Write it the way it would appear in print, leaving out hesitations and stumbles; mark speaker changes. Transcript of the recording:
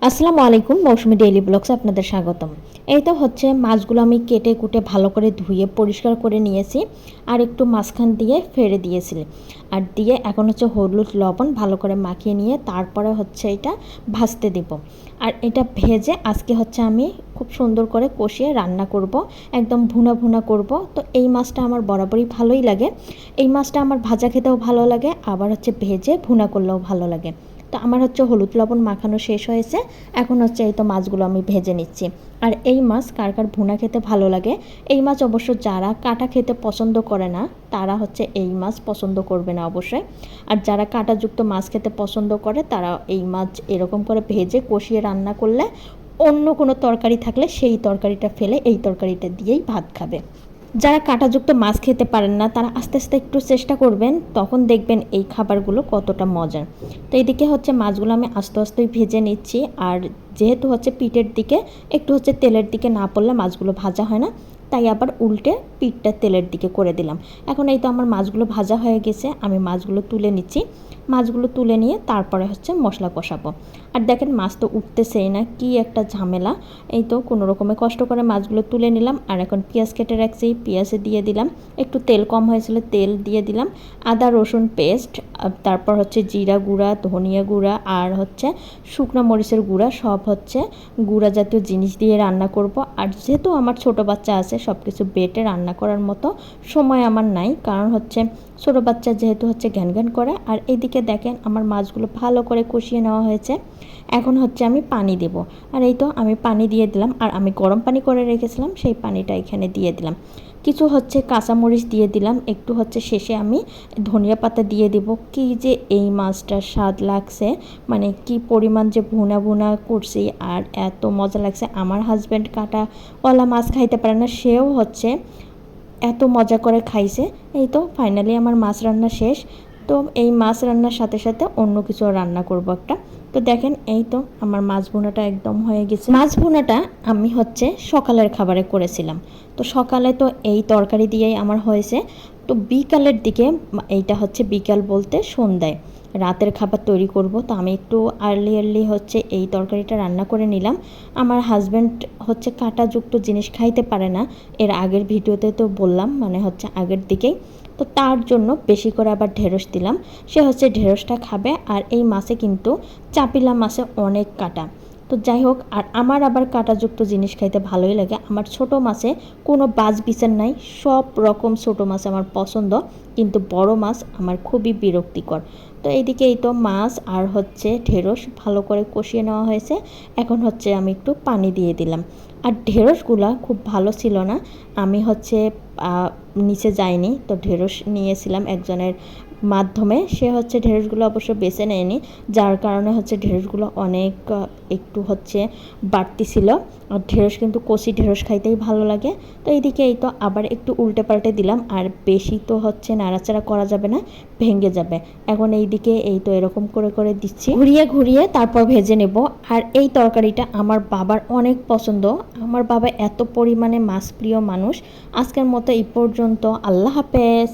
Speaker 1: আসসালামু আলাইকুম, মৌসুমী ডেইলি ব্লগসে আপনাদের স্বাগতম। এই তো হচ্ছে মাছগুলো আমি কেটে কুটে ভালো করে ধুয়ে পরিষ্কার করে নিয়েছি আর একটু মাঝখান দিয়ে ফেলে দিয়েছি। আর দিয়ে এখন হচ্ছে হলুদ লবণ ভালো করে মাখিয়ে নিয়ে তারপরে হচ্ছে এটা ভাজতে দেব। আর এটা ভেজে আজকে হচ্ছে আমি খুব সুন্দর করে কষিয়ে রান্না করব, একদম ভুনা ভুনা করব। তো এই মাছটা আমার বরাবরই ভালোই লাগে। এই মাছটা আমার ভাজা খেতেও ভালো লাগে, আবার হচ্ছে ভেজে ভুনা করলেও ভালো লাগে। তো আমার হচ্ছে হলুদ লবণ মাখানো শেষ হয়েছে, এখন হচ্ছে এই তো মাছগুলো আমি ভেজে নিচ্ছি। আর এই মাছ কার কার ভুনা খেতে ভালো লাগে, এই মাছ অবশ্য যারা কাটা খেতে পছন্দ করে না তারা হচ্ছে এই মাছ পছন্দ করবে না অবশ্যই। আর যারা কাঁটাযুক্ত মাছ খেতে পছন্দ করে তারা এই মাছ এরকম করে ভেজে কষিয়ে রান্না করলে অন্য কোনো তরকারি থাকলে সেই তরকারিটা ফেলে এই তরকারিটা দিয়েই ভাত খাবে। যারা কাঁটাযুক্ত মাছ খেতে পারেন না তারা আস্তে আস্তে একটু চেষ্টা করবেন, তখন দেখবেন এই খাবারগুলো কতটা মজার। তো এইদিকে হচ্ছে মাছগুলো আমি আস্তে আস্তেই ভেজে নিচ্ছি। আর যেহেতু হচ্ছে পিঠের দিকে একটু হচ্ছে তেলের দিকে না পড়লে মাছগুলো ভাজা হয় না, তাই আবার উল্টে পিঠটা তেলের দিকে করে দিলাম। এখন এই তো আমার মাছগুলো ভাজা হয়ে গেছে, আমি মাছগুলো তুলে নিচ্ছি। মাছগুলো তুলে নিয়ে তারপরে হচ্ছে মশলা কষাবো। আর দেখেন মাছ তো উঠতেছেই না, কি একটা ঝামেলা। এই তো কোনো রকমে কষ্ট করে মাছগুলো তুলে নিলাম। আর এখন পেঁয়াজ কেটে রাখছি, পেঁয়াজে দিয়ে দিলাম, একটু তেল কম হয়েছিল তেল দিয়ে দিলাম, আদা রসুন পেস্ট, তারপর হচ্ছে জিরা গুঁড়া, ধনিয়া গুঁড়া আর হচ্ছে শুকনো মরিচের গুঁড়া, সব হচ্ছে গুঁড়া জাতীয় জিনিস দিয়ে রান্না করব। আর যেহেতু আমার ছোট বাচ্চা আছে, সব কিছু বেটে রান্না করার মতো সময় আমার নাই, কারণ হচ্ছে ছোটো বাচ্চা যেহেতু হচ্ছে ঘ্যান ঘ্যান করে। আর এইদিকে দেখেন আমার মাছগুলো ভালো করে কষিয়ে নেওয়া হয়েছে, এখন হচ্ছে আমি পানি দেব। আর এই তো আমি পানি দিয়ে দিলাম, আর আমি গরম পানি করে রেখেছিলাম সেই পানিটা এখানে দিয়ে দিলাম। কিছু হচ্ছে কাঁচামরিচ দিয়ে দিলাম, একটু হচ্ছে শেষে আমি ধনিয়া পাতা দিয়ে দেব। কি যে এই মাছটার স্বাদ লাগছে, মানে কি পরিমাণ যে ভুনা ভুনা করছি আর এত মজা লাগছে। আমার হাজব্যান্ড কাঁটাওয়ালা মাছ খাইতে পারে না, সেও হচ্ছে এত মজা করে খাইছে। এই তো ফাইনালি আমার মাছ রান্না শেষ। তো এই মাছ রান্নার সাথে সাথে অন্য কিছু রান্না করব একটা। তো দেখেন এই তো আমার মাছ ভুনাটা একদম হয়ে গেছে। মাছ ভুনাটা আমি হচ্ছে সকালের খাবারে করেছিলাম, তো সকালে তো এই তরকারি দিয়েই আমার হয়েছে। তো বিকালের দিকে, এইটা হচ্ছে বিকাল বলতে সন্ধ্যায় রাতের খাবার তৈরি করব। তো আমি একটু আর্লি হচ্ছে এই তরকারিটা রান্না করে নিলাম। আমার হাজব্যান্ড হচ্ছে কাঁটাযুক্ত জিনিস খাইতে পারে না, এর আগের ভিডিওতে তো বললাম, মানে হচ্ছে আগের দিকেই। তো তার জন্য বেশি করে আবার ঢেঁড়স দিলাম, সে হচ্ছে ঢেঁড়সটা খাবে। আর এই মাছে কিন্তু চাপিলা মাছে অনেক কাঁটা। তো যাই হোক, আর আমার আবার কাঁটাযুক্ত জিনিস খাইতে ভালোই লাগে। আমার ছোট মাছে কোনো বাছ বিচার নাই, সব রকম ছোট মাছ আমার পছন্দ, কিন্তু বড় মাছ আমার খুবই বিরক্তিকর। তো এইদিকে এই তো মাছ আর হচ্ছে ঢেঁড়স ভালো করে কষিয়ে নেওয়া হয়েছে, এখন হচ্ছে আমি একটু পানি দিয়ে দিলাম। আর ঢেঁড়সগুলা খুব ভালো ছিল না, আমি হচ্ছে নিচে যাইনি, তো ঢেঁড়স নিয়েছিলাম একজনের মাধ্যমে, সে হচ্ছে ঢেঁড়সগুলো অবশ্য বেছে নেয়নি, যার কারণে হচ্ছে ঢেঁড়সগুলো অনেক একটু হচ্ছে বাড়তি ছিল। আর ঢেঁড়স কিন্তু কচি ঢেঁড়স খাইতেই ভালো লাগে। তো এইদিকে এই তো আবার একটু উল্টে পাল্টে দিলাম, আর বেশি তো হচ্ছে নাড়াচাড়া করা যাবে না, ভেঙে যাবে। এখন এইদিকে এই তো এরকম করে করে দিচ্ছি, ঘুরিয়ে ঘুরিয়ে তারপর ভেজে নেব। আর এই তরকারিটা আমার বাবার অনেক পছন্দ, আমার বাবা এত পরিমাণে মাছ প্রিয় মানুষ। আজকের মতো এই পর্যন্ত, আল্লাহ হাফেজ।